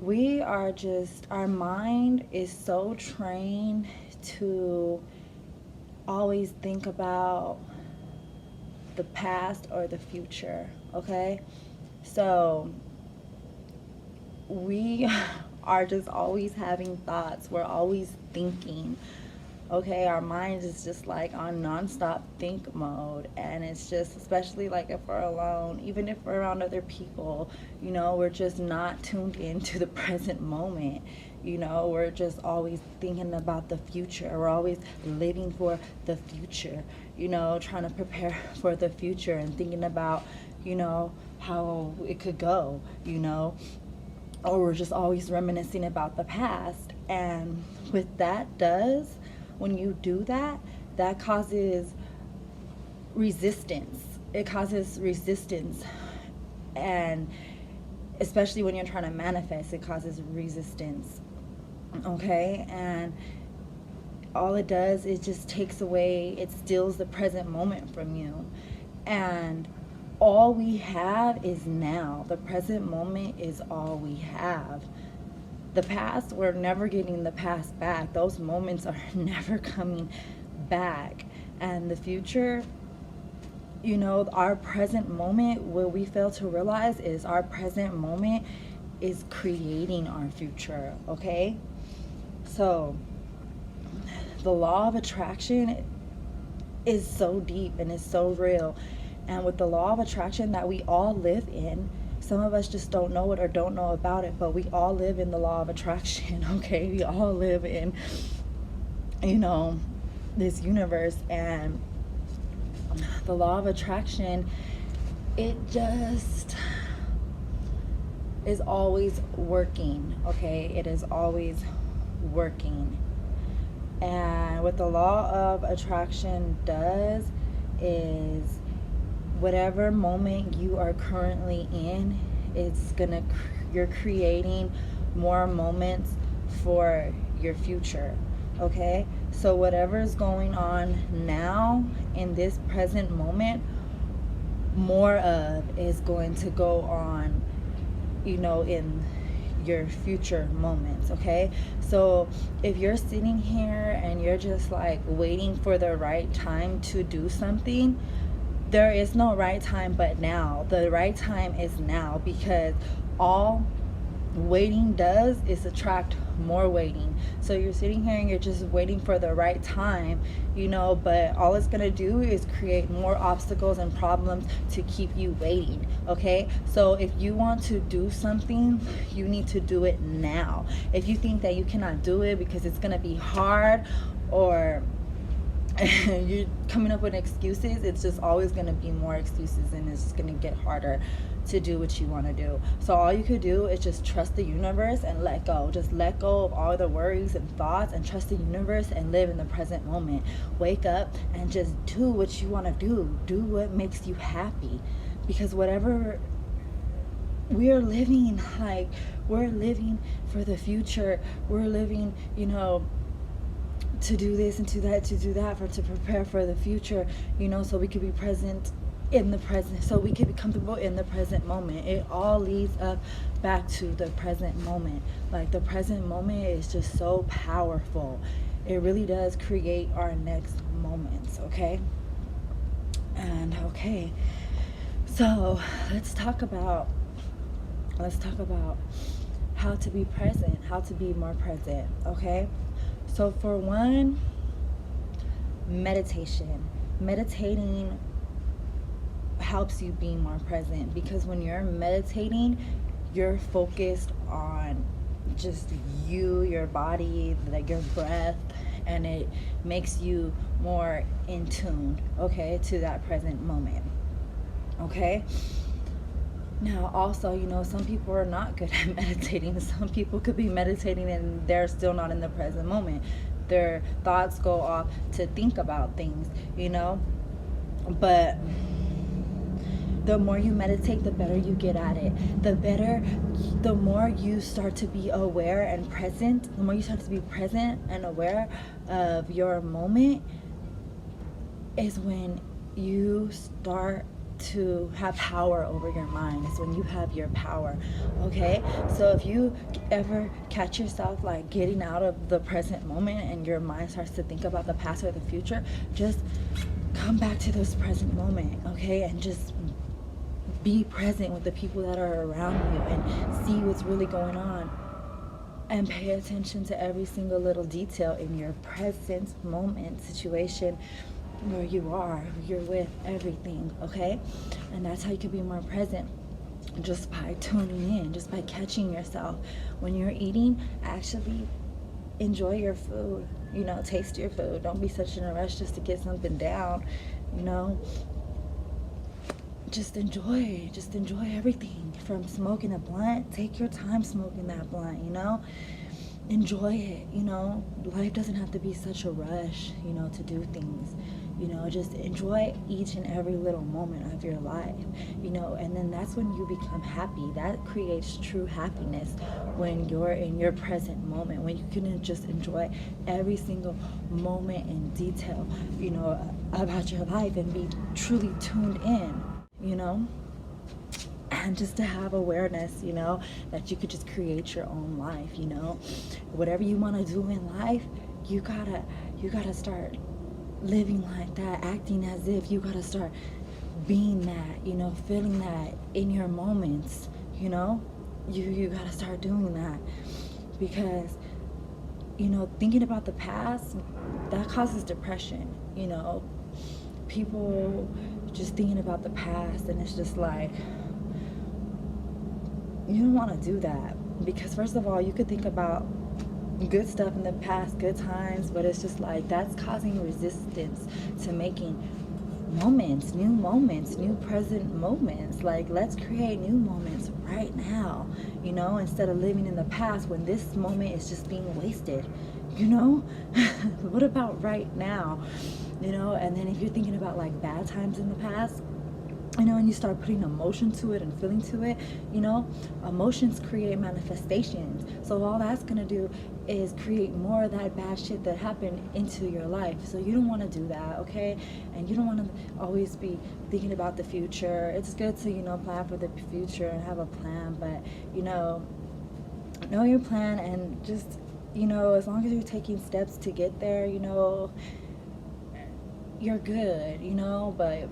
our mind is so trained to always think about the past or the future, okay? So we are just always having thoughts. We're always thinking. Okay, our mind is just like on nonstop think mode, and it's just, especially like if we're alone, even if we're around other people, we're just not tuned into the present moment. We're just always thinking about the future. We're always living for the future, trying to prepare for the future and thinking about, how it could go, or we're just always reminiscing about the past. And what that does, when you do that, that causes resistance. It causes resistance. And especially when you're trying to manifest, it causes resistance. Okay? And all it does is just takes away, it steals the present moment from you. And all we have is now. The present moment is all we have. The past, we're never getting the past back. Those moments are never coming back. And the future, our present moment, what we fail to realize is our present moment is creating our future, okay? So the law of attraction is so deep and is so real. And with the law of attraction that we all live in, some of us just don't know it or don't know about it, but we all live in the law of attraction, okay? We all live in, this universe. And the law of attraction, it just is always working, okay? It is always working. And what the law of attraction does is, whatever moment you are currently in, you're creating more moments for your future, okay? So whatever's going on now in this present moment, more of is going to go on, in your future moments, okay? So if you're sitting here and you're just like waiting for the right time to do something, there is no right time but now. The right time is now, because all waiting does is attract more waiting. So you're sitting here and you're just waiting for the right time, but all it's gonna do is create more obstacles and problems to keep you waiting, okay? So if you want to do something, you need to do it now. If you think that you cannot do it because it's gonna be hard, or you're coming up with excuses, it's just always going to be more excuses, and it's just going to get harder to do what you want to do. So all you could do is just trust the universe and let go. Just let go of all the worries and thoughts and trust the universe and live in the present moment. Wake up and just do what you want to do. Do what makes you happy, because whatever we're living, like, we're living for the future. We're living, to do this and to that, to prepare for the future, so we could be present in the present, so we could be comfortable in the present moment. It all leads up back to the present moment. Like, the present moment is just so powerful. It really does create our next moments, okay? And okay, so let's talk about how to be present, how to be more present, okay? So for one, meditation. Meditating helps you be more present, because when you're meditating, you're focused on just you, your body, like your breath, and it makes you more in tune, okay, to that present moment, okay? Now, also, some people are not good at meditating. Some people could be meditating and they're still not in the present moment. Their thoughts go off to think about things, But the more you meditate, the better you get at it. The more you start to be aware and present, the more you start to be present and aware of your moment, is when you start to have power over your mind. It's when you have your power. Okay, so if you ever catch yourself like getting out of the present moment and your mind starts to think about the past or the future, just come back to this present moment. Okay, and just be present with the people that are around you and see what's really going on, and pay attention to every single little detail in your present moment situation where you are, who you're with, everything. Okay, and that's how you can be more present, just by tuning in, just by catching yourself when you're eating. Actually enjoy your food, taste your food. Don't be such in a rush just to get something down. Just enjoy everything. From smoking a blunt, take your time smoking that blunt. Enjoy it. Life doesn't have to be such a rush, to do things. Just enjoy each and every little moment of your life, and then that's when you become happy. That creates true happiness, when you're in your present moment, when you can just enjoy every single moment in detail, about your life, and be truly tuned in, and just to have awareness, that you could just create your own life. Whatever you want to do in life, you gotta start living like that, acting as if. You gotta start being that, feeling that in your moments. You gotta start doing that, because thinking about the past, that causes depression. People just thinking about the past, and it's just like, you don't want to do that, because first of all, you could think about good stuff in the past, good times, but it's just like that's causing resistance to making new present moments. Like, let's create new moments right now, instead of living in the past when this moment is just being wasted. What about right now? And then if you're thinking about like bad times in the past, and you start putting emotion to it and feeling to it, emotions create manifestations. So all that's going to do is create more of that bad shit that happened into your life. So you don't want to do that, okay? And you don't want to always be thinking about the future. It's good to, plan for the future and have a plan, but, know your plan, and just, as long as you're taking steps to get there, you're good, but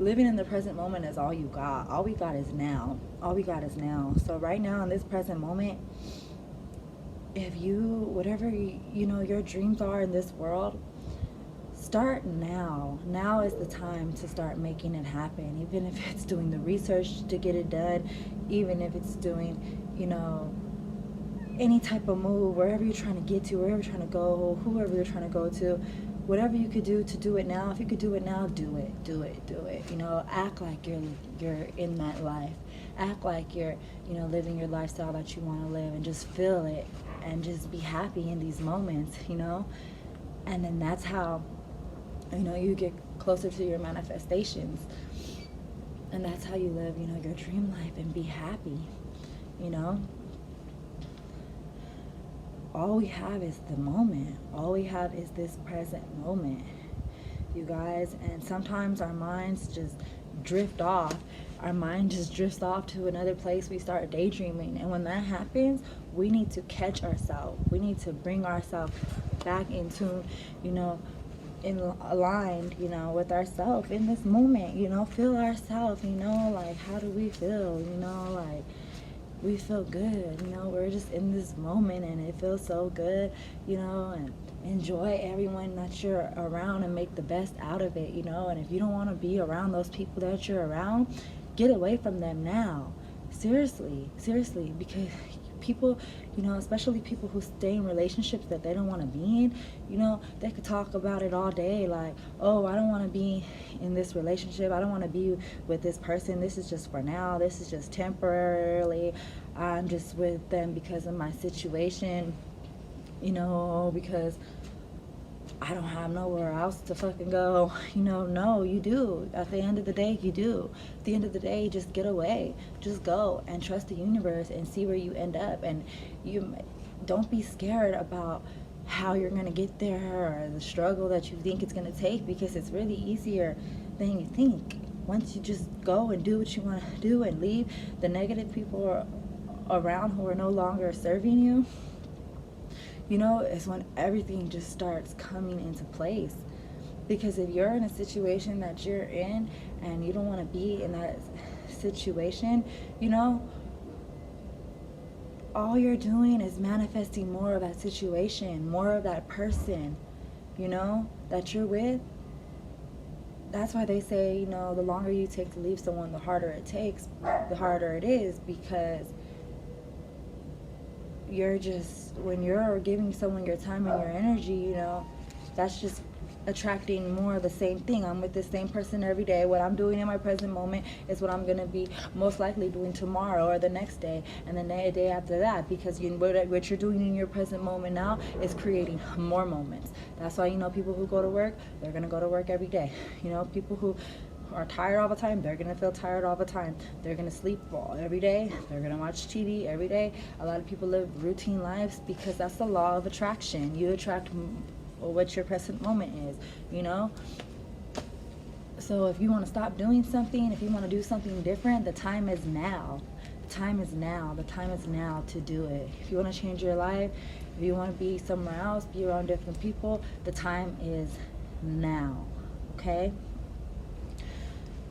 living in the present moment is all you got. All we got is now. So right now, in this present moment, if whatever your dreams are in this world, start now. Now is the time to start making it happen. Even if it's doing the research to get it done, even if it's doing, any type of move, wherever you're trying to get to, wherever you're trying to go, whoever you're trying to go to, whatever you could do to do it now. If you could do it now, do it. Act like you're in that life. Act like you're, living your lifestyle that you want to live, and just feel it, and just be happy in these moments, and then that's how, you get closer to your manifestations, and that's how you live, your dream life, and be happy. All we have is the moment. All we have is this present moment, you guys. And sometimes our minds just drift off. Our mind just drifts off to another place. We start daydreaming. And when that happens, we need to catch ourselves. We need to bring ourselves back in tune, in aligned, with ourselves in this moment, feel ourselves, like, how do we feel, like, we feel good, we're just in this moment, and it feels so good, and enjoy everyone that you're around, and make the best out of it, and if you don't want to be around those people that you're around, get away from them now. Seriously, because people, especially people who stay in relationships that they don't want to be in, they could talk about it all day, like, oh, I don't want to be in this relationship, I don't want to be with this person, this is just for now, this is just temporarily, I'm just with them because of my situation, because I don't have nowhere else to fucking go. No, you do. At the end of the day, you do. At the end of the day, just get away. Just go and trust the universe and see where you end up. And you don't be scared about how you're going to get there, or the struggle that you think it's going to take, because it's really easier than you think. once you just go and do what you want to do and leave the negative people around who are no longer serving you, you know, is when everything just starts coming into place. Because if you're in a situation that you're in and you don't want to be in that situation, you know, all you're doing is manifesting more of that situation, more of that person, you know, that you're with. That's why they say, you know, the longer you take to leave someone, the harder it takes, the harder it is, because you're just, when you're giving someone your time and your energy, you know, that's just attracting more of the same thing. I'm with this same person every day. What I'm doing in my present moment is what I'm going to be most likely doing tomorrow or the next day and the day after that, because what you're doing in your present moment now is creating more moments. That's why, you know, people who go to work, they're going to go to work every day. You know, people who are tired all the time, they're going to feel tired all the time. They're going to sleep every day. They're going to watch TV every day. A lot of people live routine lives because that's the law of attraction. You attract what your present moment is, you know. So if you want to stop doing something, if you want to do something different, the time is now. The time is now. The time is now to do it. If you want to change your life, if you want to be somewhere else, be around different people, the time is now. Okay?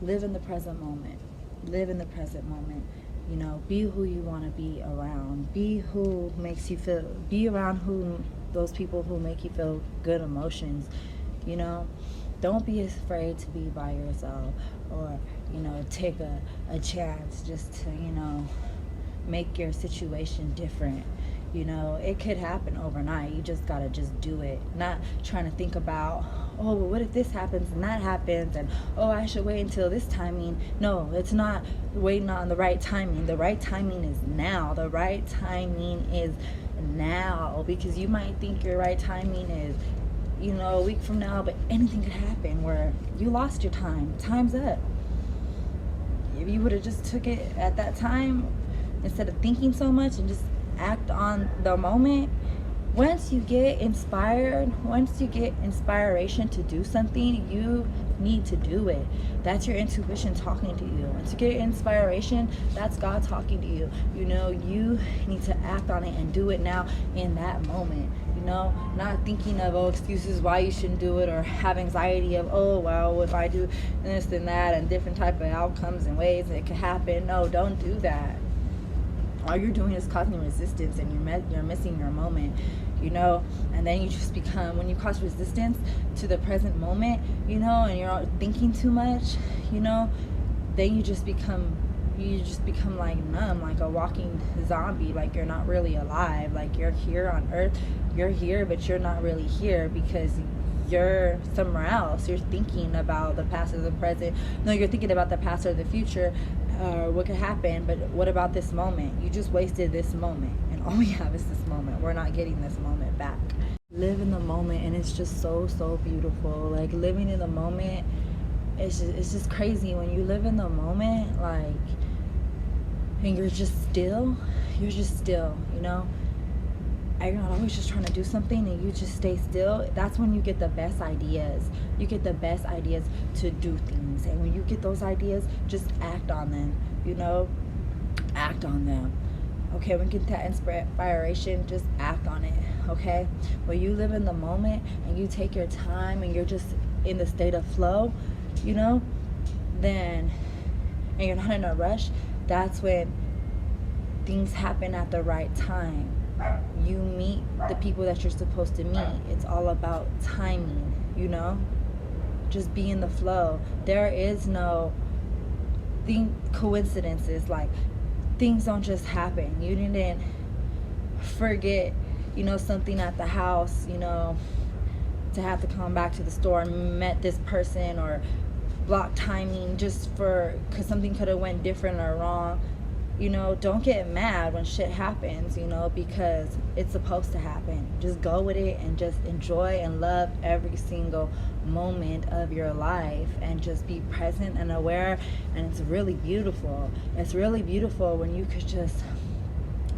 Live in the present moment. Live in the present moment. You know, be who you want to be around. Be who makes you feel, be around those people who make you feel good emotions. You know, don't be afraid to be by yourself, or, you know, take a chance just to, you know, make your situation different. You know, it could happen overnight. You just gotta just do it. Not trying to think about, oh, well, what if this happens and that happens, and oh, I should wait until this timing. No, it's not waiting on the right timing. The right timing is now. The right timing is now, because you might think your right timing is, you know, a week from now, but anything could happen where you lost your time. Time's up. If you would have just took it at that time instead of thinking so much and just act on the moment, once you get inspired, once you get inspiration to do something, you need to do it. That's your intuition talking to you. Once you get inspiration, that's God talking to you. You know, you need to act on it and do it now in that moment. You know, not thinking of, oh, excuses why you shouldn't do it, or have anxiety of, oh, well, if I do this and that and different type of outcomes and ways it could happen. No, don't do that. All you're doing is causing resistance, and you're missing your moment, you know. And then you just become, when you cause resistance to the present moment, you know, and you're thinking too much, you know, then you just become like numb, like a walking zombie, like you're not really alive, like you're here on earth, you're here, but you're not really here because you're somewhere else. You're thinking about the past or the present. No, you're thinking about the past or the future, or what could happen, but what about this moment? You just wasted this moment, and all we have is this moment. We're not getting this moment back. Live in the moment, and it's just so beautiful. Like, living in the moment, it's just crazy. When you live in the moment, like, and you're just still, you know. And you're not always just trying to do something, and you just stay still. That's when you get the best ideas. You get the best ideas to do things. And when you get those ideas, just act on them, you know. Act on them. Okay, when you get that inspiration, just act on it, okay? When you live in the moment and you take your time and you're just in the state of flow, you know, then, and you're not in a rush, that's when things happen at the right time. You meet the people that you're supposed to meet. It's all about timing, you know? Just be in the flow. There is no coincidences. Like, things don't just happen. You didn't forget, you know, something at the house, you know, to have to come back to the store and met this person, or block timing just because something could have went different or wrong. You know, don't get mad when shit happens, you know, because it's supposed to happen. Just go with it and just enjoy and love every single moment of your life, and just be present and aware. And it's really beautiful. It's really beautiful when you could just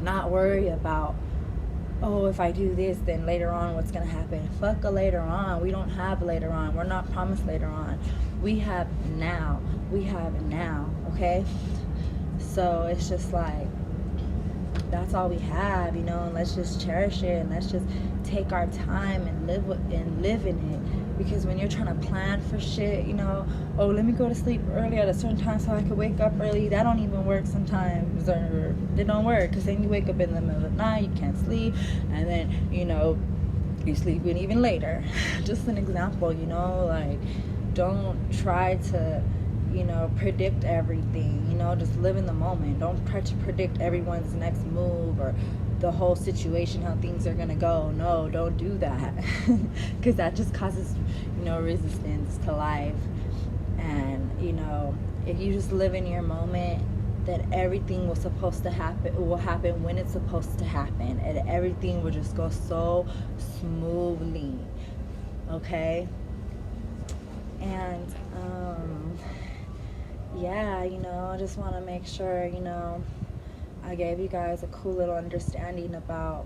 not worry about oh, if I do this, then later on what's going to happen? Fuck a later on. We don't have later on. We're not promised later on. We have now. We have now, okay? So it's just like, that's all we have, and let's just cherish it, and let's just take our time and live in it. Because when you're trying to plan for shit, oh, let me go to sleep early at a certain time so I could wake up early, that don't even work sometimes, or it don't work, because then you wake up in the middle of the night, you can't sleep, and then you sleeping even later. Just an example, like, don't try to predict everything. Just live in the moment. Don't try to predict everyone's next move or the whole situation, how things are gonna go. No, don't do that, because that just causes resistance to life. And if you just live in your moment, that everything will happen when it's supposed to happen, and everything will just go so smoothly. Okay. And yeah, I just want to make sure, I gave you guys a cool little understanding about,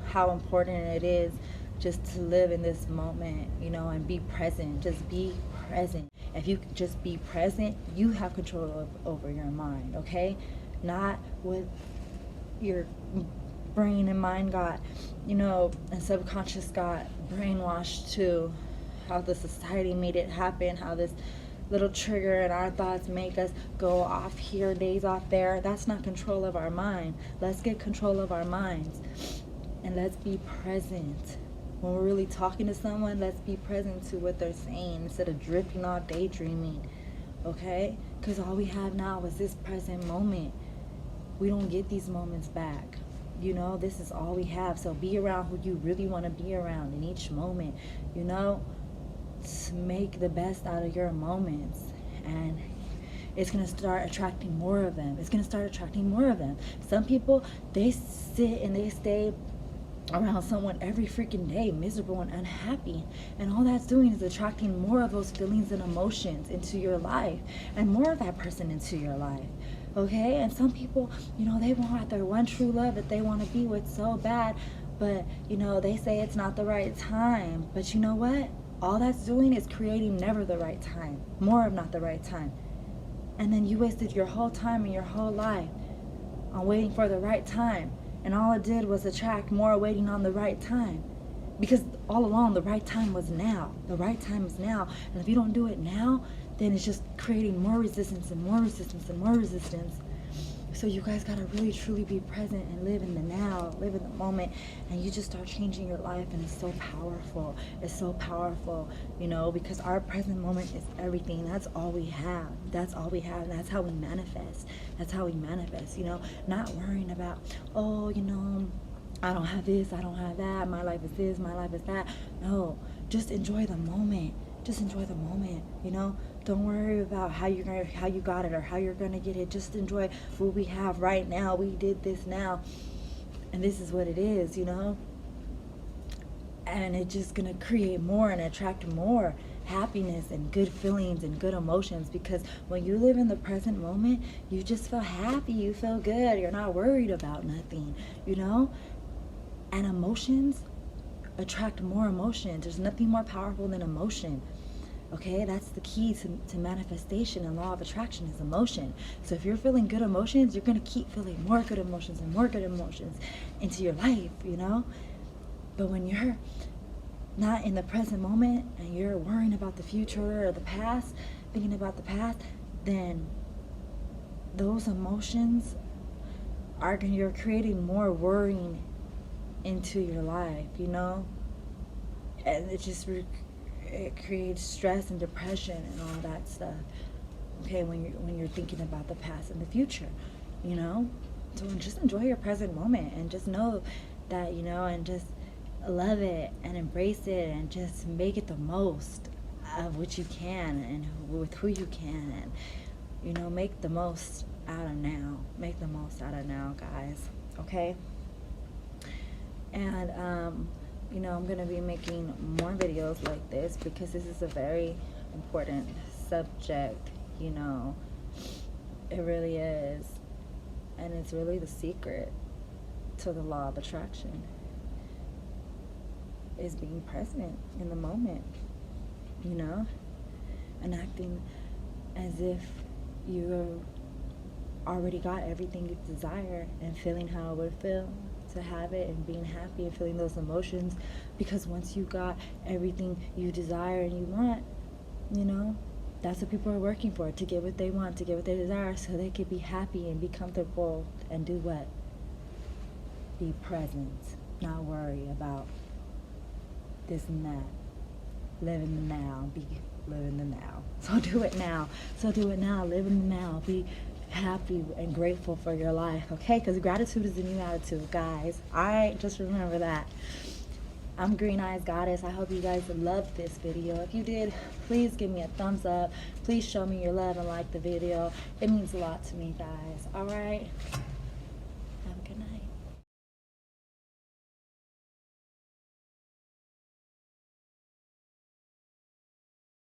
how important it is just to live in this moment, and be present. Just be present. If you just be present, you have control over your mind, okay? Not with your brain and mind got, and subconscious got brainwashed to how the society made it happen, how this little trigger and our thoughts make us go off here, days off there. That's not control of our mind. Let's get control of our minds, and let's be present. When we're really talking to someone, let's be present to what they're saying instead of drifting off daydreaming, okay? Because all we have now is this present moment. We don't get these moments back. This is all we have. So be around who you really want to be around in each moment, to make the best out of your moments. And it's going to start attracting more of them. Some people, they sit and they stay around someone every freaking day, miserable and unhappy, and all that's doing is attracting more of those feelings and emotions into your life, and more of that person into your life, okay? And some people, they want their one true love that they want to be with so bad, but they say it's not the right time. But you know what? All that's doing is creating never the right time, more of not the right time. And then you wasted your whole time and your whole life on waiting for the right time. And all it did was attract more waiting on the right time. Because all along, the right time was now. The right time is now. And if you don't do it now, then it's just creating more resistance and more resistance and more resistance. So you guys gotta really truly be present and live in the now, live in the moment, and you just start changing your life. And it's so powerful. It's so powerful, because our present moment is everything. That's all we have. That's all we have. And that's how we manifest. Not worrying about, oh, I don't have this, I don't have that, my life is this, my life is that. No, just enjoy the moment. Don't worry about how you got it or how you're gonna get it. Just enjoy what we have right now. We did this now, and this is what it is, and it's just gonna create more and attract more happiness and good feelings and good emotions. Because when you live in the present moment, you just feel happy, you feel good, you're not worried about nothing, and emotions attract more emotions. There's nothing more powerful than emotion. Okay, that's the key to manifestation and law of attraction is emotion. So if you're feeling good emotions, you're going to keep feeling more good emotions and more good emotions into your life, But when you're not in the present moment and you're worrying about the future or the past, thinking about the past, then those emotions you're creating more worrying into your life, And it just it creates stress and depression and all that stuff. Okay, when you're thinking about the past and the future, So just enjoy your present moment and just know that, and just love it and embrace it and just make it the most of what you can and with who you can, and make the most out of now. Make the most out of now, guys. Okay? And I'm going to be making more videos like this because this is a very important subject, It really is. And it's really the secret to the law of attraction. is being present in the moment, you know, and acting as if you already got everything you desire, and feeling how it would feel to have it, and being happy and feeling those emotions, because once you got everything you desire and you want, you know, that's what people are working for, to get what they want, to get what they desire, so they can be happy and be comfortable and do what? Be present, not worry about this and that. Live in the now, live in the now. So do it now. Live in the now. Be happy and grateful for your life, okay? Because gratitude is the new attitude, guys. All right, just remember that. I'm Green Eyes Goddess. I hope you guys loved this video. If you did, please give me a thumbs up. Please show me your love and like the video. It means a lot to me, guys. All right?